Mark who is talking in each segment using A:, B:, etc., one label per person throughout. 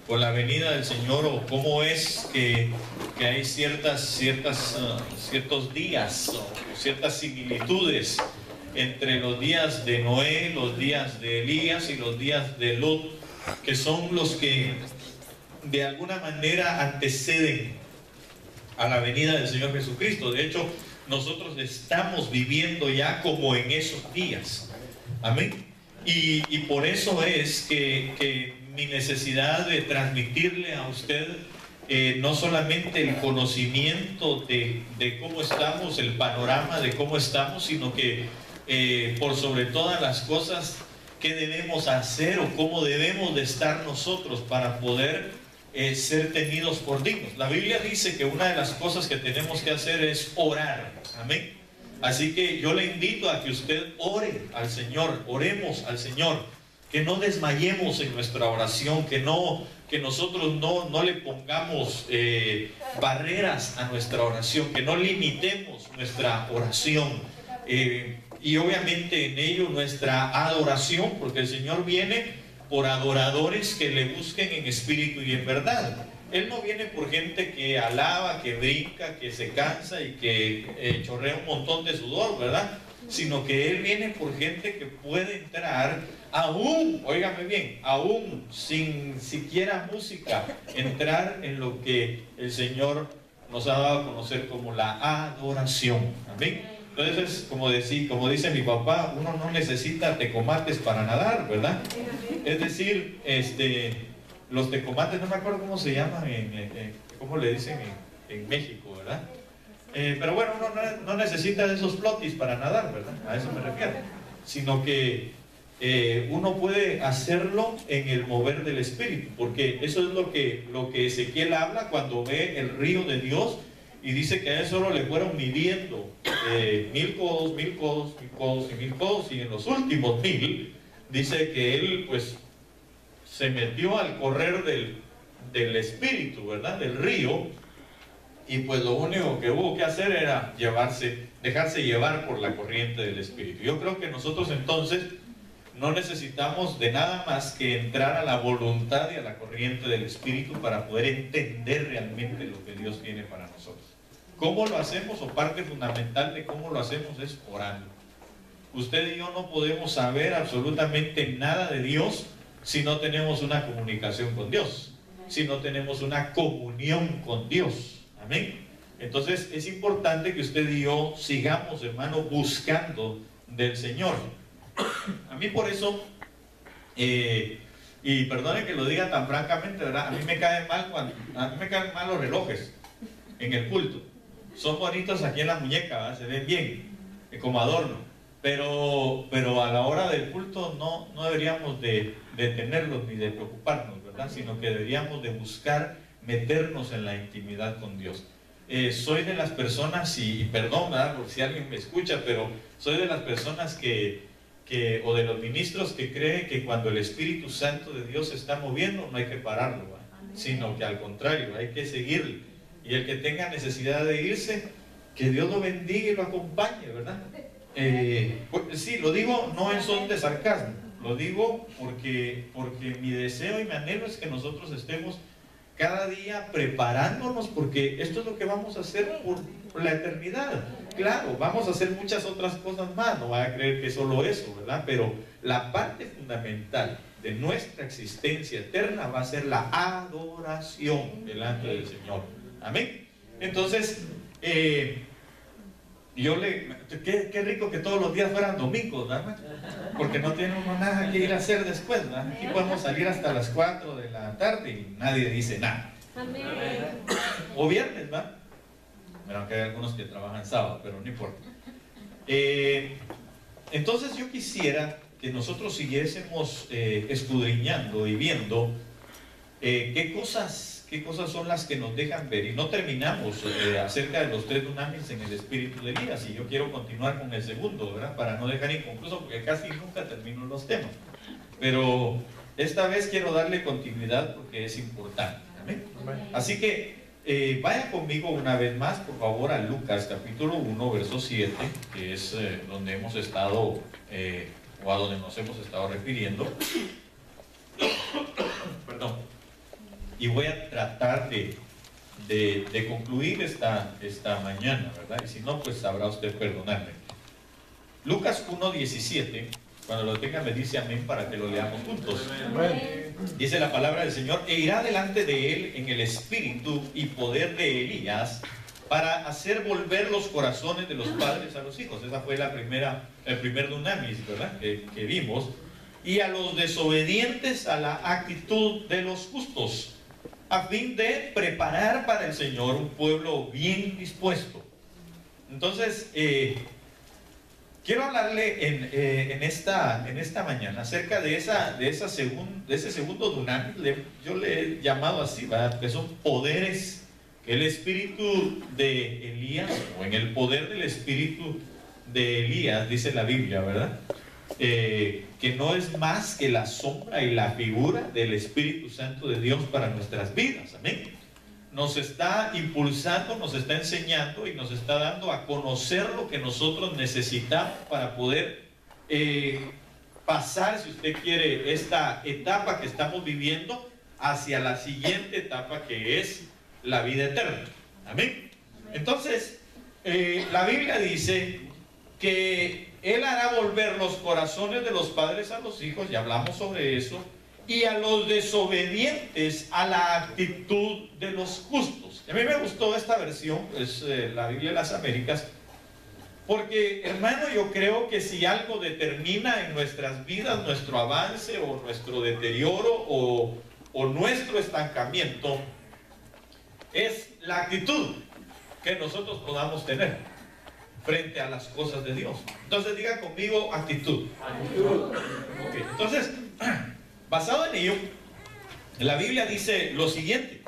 A: con la venida del Señor, o cómo es que hay ciertos días o ciertas similitudes entre los días de Noé, los días de Elías y los días de Lot, que son los que de alguna manera anteceden a la venida del Señor Jesucristo. De hecho, nosotros estamos viviendo ya como en esos días. Amén. Y por eso es que mi necesidad de transmitirle a usted no solamente el conocimiento de cómo estamos, el panorama de cómo estamos, sino que por sobre todas las cosas, qué debemos hacer o cómo debemos de estar nosotros para poder ser tenidos por dignos. La Biblia dice que una de las cosas que tenemos que hacer es orar. Amén. Así que yo le invito a que usted ore al Señor, oremos al Señor, que no desmayemos en nuestra oración, que nosotros no le pongamos barreras a nuestra oración, que no limitemos nuestra oración, y obviamente en ello nuestra adoración, porque el Señor viene por adoradores que le busquen en espíritu y en verdad. Él no viene por gente que alaba, que brinca, que se cansa y que chorrea un montón de sudor, ¿verdad? Sino que Él viene por gente que puede entrar, aún, óigame bien, aún sin siquiera música, entrar en lo que el Señor nos ha dado a conocer como la adoración. Amén. Entonces, como dice mi papá, uno no necesita tecomates para nadar, ¿verdad? Es decir, los tecomates, no me acuerdo cómo se llaman, cómo le dicen en México, ¿verdad? Pero bueno, uno no necesita de esos flotis para nadar, ¿verdad? A eso me refiero. Sino que uno puede hacerlo en el mover del Espíritu, porque eso es lo que Ezequiel habla cuando ve el río de Dios y dice que a él solo le fueron midiendo 1000 codos, 1000 codos, 1000 codos y 1000 codos, y en los últimos 1000 dice que él pues se metió al correr del Espíritu, ¿verdad? Del río, y pues lo único que hubo que hacer era dejarse llevar por la corriente del Espíritu. Yo creo que nosotros entonces no necesitamos de nada más que entrar a la voluntad y a la corriente del Espíritu para poder entender realmente lo que Dios tiene para nosotros. ¿Cómo lo hacemos? O parte fundamental de cómo lo hacemos es orando. Usted y yo no podemos saber absolutamente nada de Dios si no tenemos una comunicación con Dios, si no tenemos una comunión con Dios. Amén. Entonces es importante que usted y yo sigamos, hermano, buscando del Señor. A mí por eso, y perdone que lo diga tan francamente, ¿verdad? A mí me caen mal los relojes en el culto. Son bonitos aquí en la muñeca, ¿verdad? Se ven bien, como adorno. Pero a la hora del culto no deberíamos de tenerlos ni de preocuparnos, ¿verdad? Sino que deberíamos de buscar meternos en la intimidad con Dios. Soy de las personas, y perdón, ¿verdad? Por si alguien me escucha, pero soy de las personas o de los ministros que creen que cuando el Espíritu Santo de Dios se está moviendo no hay que pararlo, ¿verdad? Sino que al contrario, hay que seguirle. Y el que tenga necesidad de irse, que Dios lo bendiga y lo acompañe, ¿verdad? Pues, sí, lo digo no en son de sarcasmo, lo digo porque mi deseo y mi anhelo es que nosotros estemos cada día preparándonos, porque esto es lo que vamos a hacer por la eternidad. Claro, vamos a hacer muchas otras cosas más, no vaya a creer que solo eso, ¿verdad? Pero la parte fundamental de nuestra existencia eterna va a ser la adoración delante del Señor. Amén. Entonces, qué rico que todos los días fueran domingos, ¿verdad? Porque no tiene uno nada que ir a hacer después, ¿verdad? Aquí podemos salir hasta las 4 de la tarde y nadie dice nada. Amén. O viernes, ¿verdad? Bueno, aunque hay algunos que trabajan sábado, pero no importa. Entonces yo quisiera que nosotros siguiésemos escudriñando y viendo qué cosas son las que nos dejan ver, y no terminamos acerca de los 3 dunamis en el espíritu de Elías, y yo quiero continuar con el segundo, ¿verdad? Para no dejar inconcluso, porque casi nunca termino los temas, pero esta vez quiero darle continuidad porque es importante. ¿Amén? Así que vaya conmigo una vez más, por favor, a Lucas capítulo 1 verso 7, que es donde hemos estado o a donde nos hemos estado refiriendo. Perdón. y voy a tratar de concluir esta mañana, ¿verdad? Y si no, pues sabrá usted perdonarme. Lucas 1:17, cuando lo tenga me dice amén para que lo leamos juntos. Dice la palabra del Señor: e irá delante de él en el espíritu y poder de Elías, para hacer volver los corazones de los padres a los hijos. Esa fue el primer dunamis, ¿verdad? Que vimos. Y a los desobedientes a la actitud de los justos, a fin de preparar para el Señor un pueblo bien dispuesto. Entonces, quiero hablarle en esta mañana acerca de ese segundo dunamis. Yo le he llamado así, ¿verdad? Que son poderes. El espíritu de Elías, o en el poder del espíritu de Elías, dice la Biblia, ¿verdad? Que no es más que la sombra y la figura del Espíritu Santo de Dios para nuestras vidas. Amén. Nos está impulsando, nos está enseñando y nos está dando a conocer lo que nosotros necesitamos para poder pasar, si usted quiere, esta etapa que estamos viviendo hacia la siguiente etapa, que es la vida eterna. Amén. Entonces, la Biblia dice que Él hará volver los corazones de los padres a los hijos, ya hablamos sobre eso, y a los desobedientes a la actitud de los justos. A mí me gustó esta versión, es la Biblia de las Américas, porque, hermano, yo creo que si algo determina en nuestras vidas nuestro avance o nuestro deterioro o nuestro estancamiento, es la actitud que nosotros podamos tener frente a las cosas de Dios. Entonces diga conmigo: actitud. Okay. Entonces, basado en ello, la Biblia dice lo siguiente,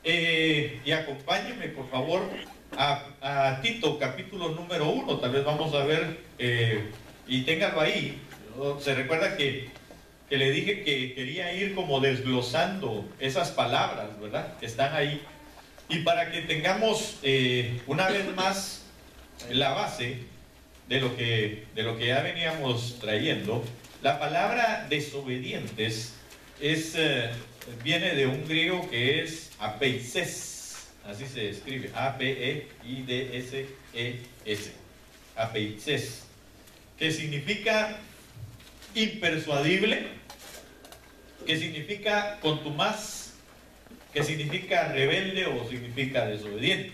A: y acompáñenme por favor a Tito capítulo número 1. Tal vez vamos a ver, y téngalo ahí. Se recuerda que le dije que quería ir como desglosando esas palabras, ¿verdad?, que están ahí. Y para que tengamos una vez más la base de lo que ya veníamos trayendo, la palabra desobedientes viene de un griego que es apeises, así se escribe, A-P-E-I-D-S-E-S, apeises, que significa impersuadible, que significa contumaz, que significa rebelde o significa desobediente.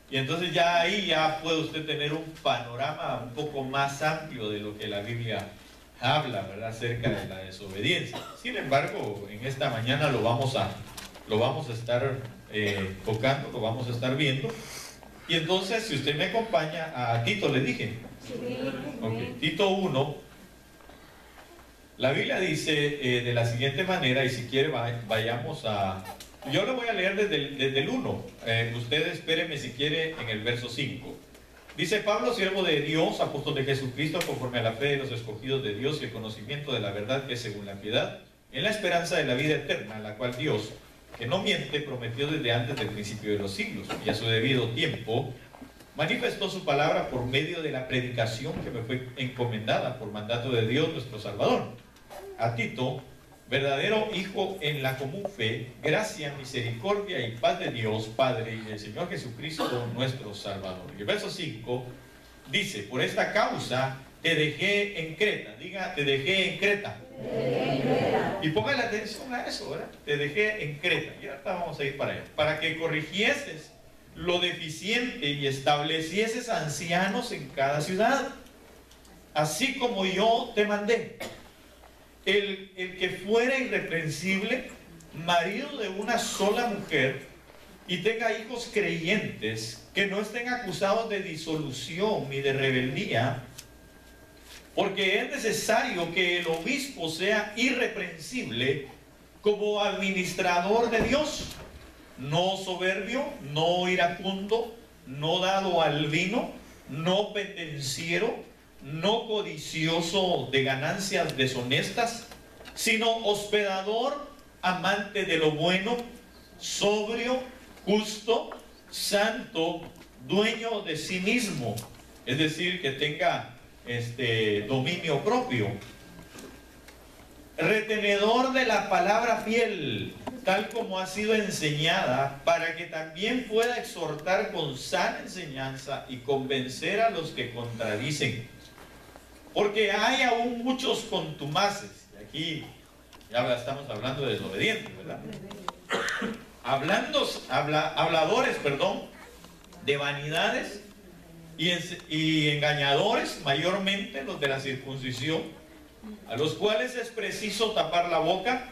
A: Y entonces ya ahí ya puede usted tener un panorama un poco más amplio de lo que la Biblia habla, ¿verdad?, acerca de la desobediencia. Sin embargo, en esta mañana lo vamos a estar tocando, lo vamos a estar viendo. Y entonces, si usted me acompaña a Tito, le dije. Okay. Tito 1, la Biblia dice de la siguiente manera, y si quiere vayamos a... Yo lo voy a leer desde el 1. Usted espéreme si quiere en el verso 5. Dice: Pablo, siervo de Dios, apóstol de Jesucristo, conforme a la fe de los escogidos de Dios y el conocimiento de la verdad que es según la piedad, en la esperanza de la vida eterna, la cual Dios, que no miente, prometió desde antes del principio de los siglos, y a su debido tiempo manifestó su palabra por medio de la predicación que me fue encomendada por mandato de Dios nuestro Salvador. A Tito, verdadero hijo en la común fe, gracia, misericordia y paz de Dios Padre y del Señor Jesucristo nuestro Salvador. Y el verso 5 dice: por esta causa te dejé en Creta. Diga: te dejé en Creta. Y póngale atención a eso, ¿verdad? Te dejé en Creta. Y ahora vamos a ir para allá. Para que corrigieses lo deficiente y establecieses ancianos en cada ciudad, así como yo te mandé. El que fuera irreprensible, marido de una sola mujer, y tenga hijos creyentes, que no estén acusados de disolución ni de rebeldía, porque es necesario que el obispo sea irreprensible como administrador de Dios, no soberbio, no iracundo, no dado al vino, no pendenciero, no codicioso de ganancias deshonestas, sino hospedador, amante de lo bueno, sobrio, justo, santo, dueño de sí mismo, es decir, que tenga dominio propio, retenedor de la palabra fiel, tal como ha sido enseñada, para que también pueda exhortar con sana enseñanza y convencer a los que contradicen. Porque hay aún muchos contumaces, y aquí ya estamos hablando de desobedientes, ¿verdad? Habladores, de vanidades y engañadores, mayormente los de la circuncisión, a los cuales es preciso tapar la boca,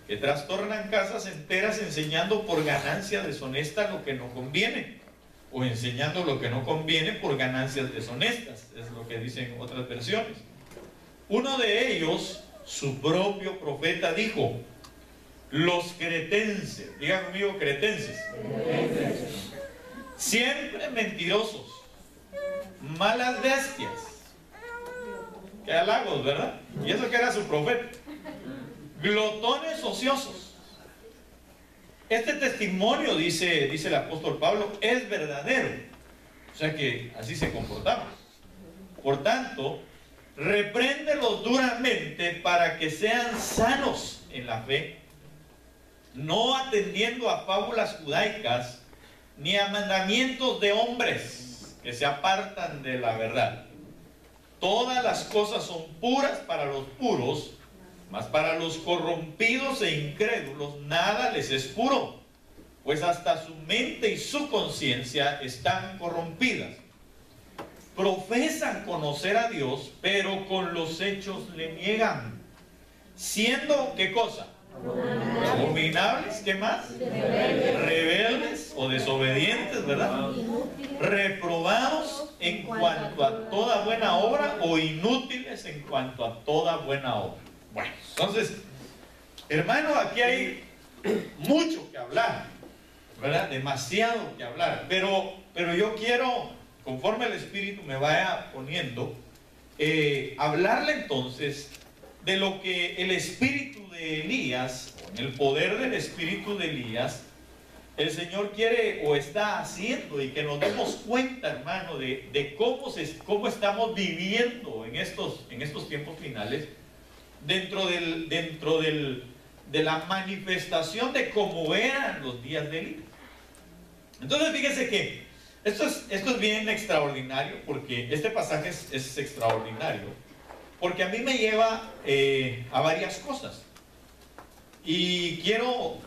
A: que trastornan casas enteras enseñando por ganancia deshonesta lo que no conviene, o enseñando lo que no conviene por ganancias deshonestas, es lo que dicen otras versiones. Uno de ellos, su propio profeta, dijo: los cretenses, diga conmigo cretenses, siempre mentirosos, malas bestias. Qué halagos, ¿verdad? Y eso que era su profeta. Glotones ociosos. Este testimonio, dice el apóstol Pablo, es verdadero. O sea que así se comportaba. Por tanto, repréndelos duramente para que sean sanos en la fe, no atendiendo a fábulas judaicas ni a mandamientos de hombres que se apartan de la verdad. Todas las cosas son puras para los puros, mas para los corrompidos e incrédulos nada les es puro, pues hasta su mente y su conciencia están corrompidas. Profesan conocer a Dios, pero con los hechos le niegan, siendo, ¿qué cosa? Abominables, ¿qué más? Rebeldes o desobedientes, ¿verdad? Reprobados en cuanto a toda buena obra, o inútiles en cuanto a toda buena obra. Bueno, entonces, hermano, aquí hay mucho que hablar, ¿verdad? Demasiado que hablar, pero yo quiero, conforme el Espíritu me vaya poniendo, hablarle entonces de lo que el espíritu de Elías, o en el poder del espíritu de Elías, el Señor quiere o está haciendo, y que nos demos cuenta, hermano, de cómo estamos viviendo en estos tiempos finales, dentro de la manifestación de cómo eran los días de Elías. Entonces fíjese que esto es bien extraordinario, porque este pasaje es extraordinario, porque a mí me lleva a varias cosas, y quiero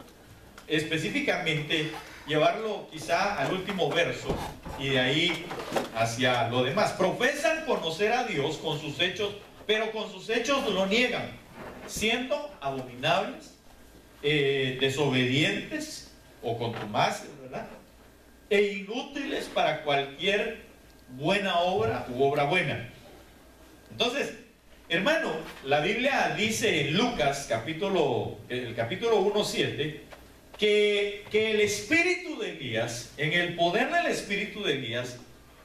A: específicamente llevarlo quizá al último verso y de ahí hacia lo demás. Profesan conocer a Dios con sus hechos, pero con sus hechos lo niegan, siendo abominables, desobedientes o contumaces, ¿verdad? E inútiles para cualquier buena obra u obra buena. Entonces, hermano, la Biblia dice en Lucas, el capítulo 1:7, que el espíritu de Elías, en el poder del espíritu de Elías,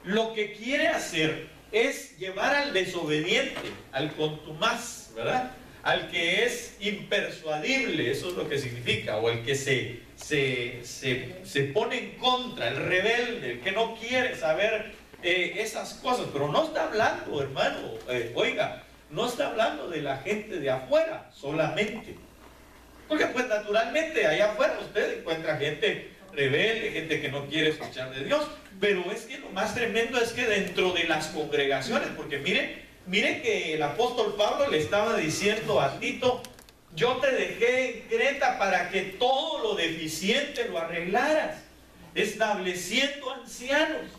A: lo que quiere hacer es llevar al desobediente, al contumaz, ¿verdad? Al que es impersuadible, eso es lo que significa, o el que se pone en contra, el rebelde, el que no quiere saber esas cosas. Pero no está hablando, hermano, oiga, no está hablando de la gente de afuera solamente, porque pues naturalmente allá afuera usted encuentra gente rebelde, gente que no quiere escuchar de Dios. Pero es que lo más tremendo es que dentro de las congregaciones, porque mire que el apóstol Pablo le estaba diciendo a Tito: yo te dejé en Creta para que todo lo deficiente lo arreglaras, estableciendo ancianos.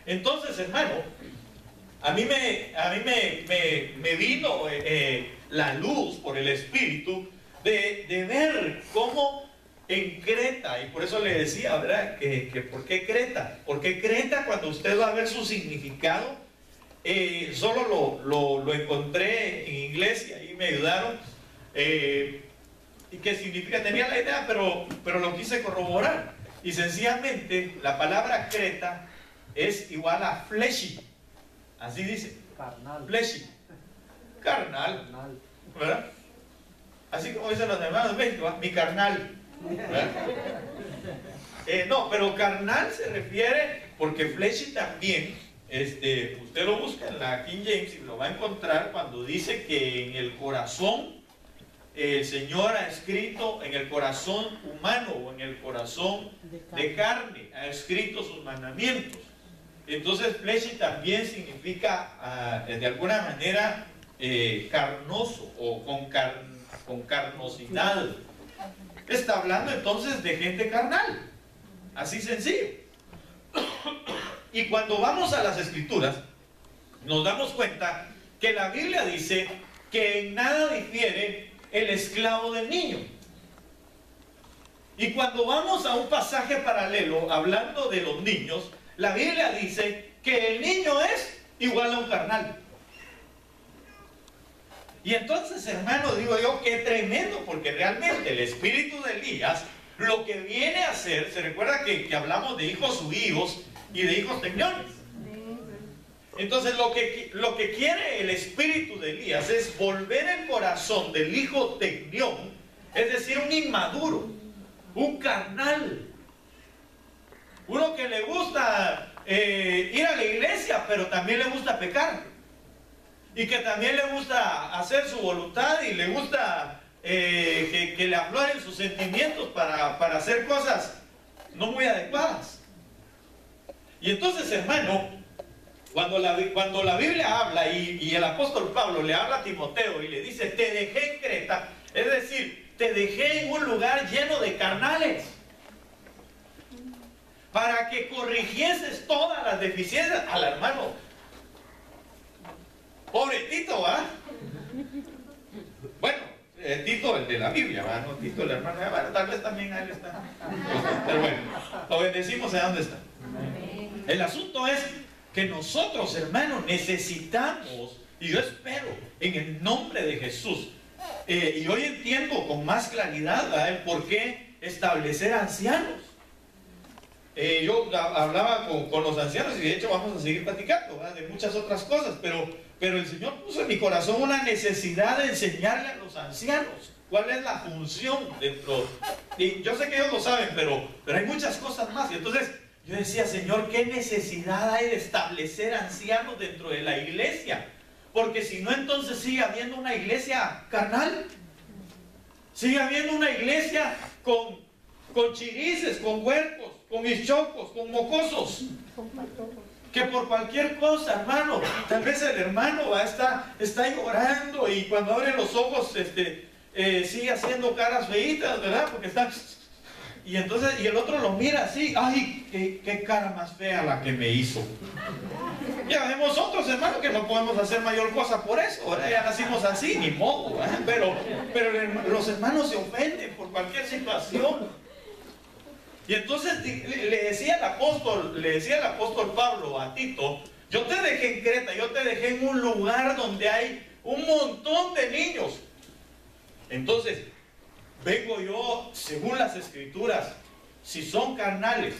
A: Entonces, hermano, a mí me vino la luz por el Espíritu de ver cómo en Creta, y por eso le decía, ¿verdad? Que ¿por qué Creta? Porque Creta, cuando usted va a ver su significado, solo lo encontré en inglés y ahí me ayudaron. ¿Y qué significa? Tenía la idea, pero lo quise corroborar. Y sencillamente la palabra Creta es igual a fleshy. Así dice.
B: Carnal.
A: Fleshy. Carnal. ¿Verdad? Así como dicen los hermanos de México, mi carnal. No, pero carnal se refiere, porque fleshy también, usted lo busca en la King James y lo va a encontrar cuando dice que en el corazón el Señor ha escrito en el corazón humano o en el corazón de carne, ha escrito sus mandamientos. Entonces fleshi también significa de alguna manera carnoso o con carnosidad. Está hablando entonces de gente carnal, así sencillo. Y cuando vamos a las Escrituras nos damos cuenta que la Biblia dice que en nada difiere el esclavo del niño. Y cuando vamos a un pasaje paralelo hablando de los niños, la Biblia dice que el niño es igual a un carnal. Y entonces, hermano, digo yo, qué tremendo, porque realmente el espíritu de Elías lo que viene a hacer, se recuerda que hablamos de hijos huíos y de hijos teñones. Entonces lo que quiere el espíritu de Elías es volver el corazón del hijo teñón, es decir, un inmaduro, un carnal, uno que le gusta ir a la iglesia, pero también le gusta pecar, y que también le gusta hacer su voluntad y le gusta que le afloren sus sentimientos para hacer cosas no muy adecuadas. Y entonces, hermano, cuando la Biblia habla y el apóstol Pablo le habla a Timoteo y le dice, te dejé en Creta, es decir, te dejé en un lugar lleno de carnales para que corrigieses todas las deficiencias. Al hermano, pobre Tito, ¿va? Bueno, Tito el de la Biblia, ¿va? No Tito el hermano, bueno, tal vez también a él está. Pero bueno, lo bendecimos a dónde está. El asunto es que nosotros, hermanos, necesitamos, y yo espero en el nombre de Jesús, y hoy entiendo con más claridad, ¿verdad?, el por qué establecer ancianos. Yo hablaba con los ancianos y de hecho vamos a seguir platicando, ¿verdad?, de muchas otras cosas, pero el Señor puso en mi corazón una necesidad de enseñarle a los ancianos cuál es la función dentro. Y yo sé que ellos lo saben, pero hay muchas cosas más. Y entonces yo decía, Señor, ¿qué necesidad hay de establecer ancianos dentro de la iglesia? Porque si no, entonces sigue habiendo una iglesia carnal. Sigue habiendo una iglesia con chirices, con huercos, con hichocos, con mocosos. Que por cualquier cosa, hermano, tal vez el hermano está llorando y cuando abre los ojos sigue haciendo caras feitas, ¿verdad? Porque está... Y entonces, y el otro lo mira así, ¡ay, qué cara más fea la que me hizo! Ya vemos otros, hermanos, que no podemos hacer mayor cosa por eso, ¿verdad? Ya nacimos así, ni modo, ¿verdad? Pero los hermanos se ofenden por cualquier situación. Y entonces le decía el apóstol Pablo a Tito, yo te dejé en Creta, yo te dejé en un lugar donde hay un montón de niños. Entonces, vengo yo, según las Escrituras, si son carnales,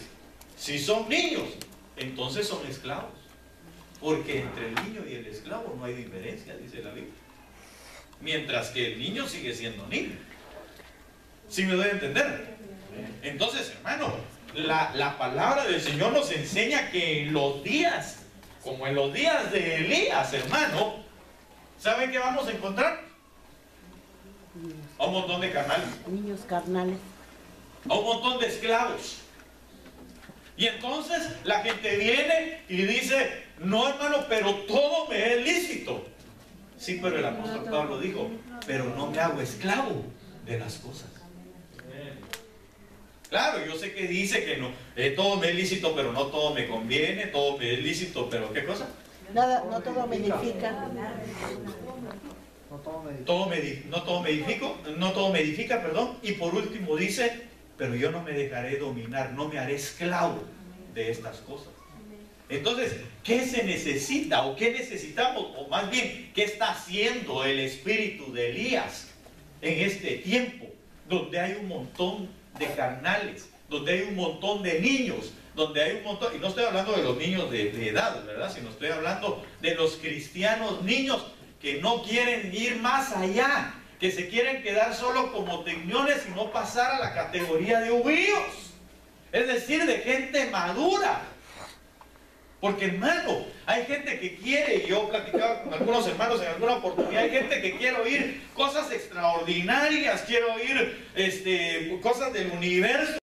A: si son niños, entonces son esclavos. Porque entre el niño y el esclavo no hay diferencia, dice la Biblia. Mientras que el niño sigue siendo niño. ¿Sí me doy a entender? Entonces, hermano, la palabra del Señor nos enseña que en los días, como en los días de Elías, hermano, ¿saben qué vamos a encontrar? A un montón de carnales.
B: Niños carnales.
A: A un montón de esclavos. Y entonces la gente viene y dice, no, hermano, pero todo me es lícito. Sí, pero el apóstol Pablo dijo, pero no me hago esclavo de las cosas. Claro, yo sé que dice que no, todo me es lícito, pero no todo me conviene, todo me es lícito, pero ¿qué cosa?
B: Nada, no todo me edifica.
A: No todo me edifica, perdón. Y por último dice, pero yo no me dejaré dominar, no me haré esclavo de estas cosas. Entonces, ¿qué se necesita o qué necesitamos? O más bien, ¿qué está haciendo el espíritu de Elías en este tiempo? Donde hay un montón de carnales, donde hay un montón de niños, donde hay un montón, y no estoy hablando de los niños de edad, ¿verdad? Sino estoy hablando de los cristianos niños que no quieren ir más allá, que se quieren quedar solo como teñones y no pasar a la categoría de huíos, es decir, de gente madura. Porque hermano, hay gente que quiere, y yo platicaba con algunos hermanos en alguna oportunidad, hay gente que quiere oír cosas extraordinarias, quiere oír cosas del universo.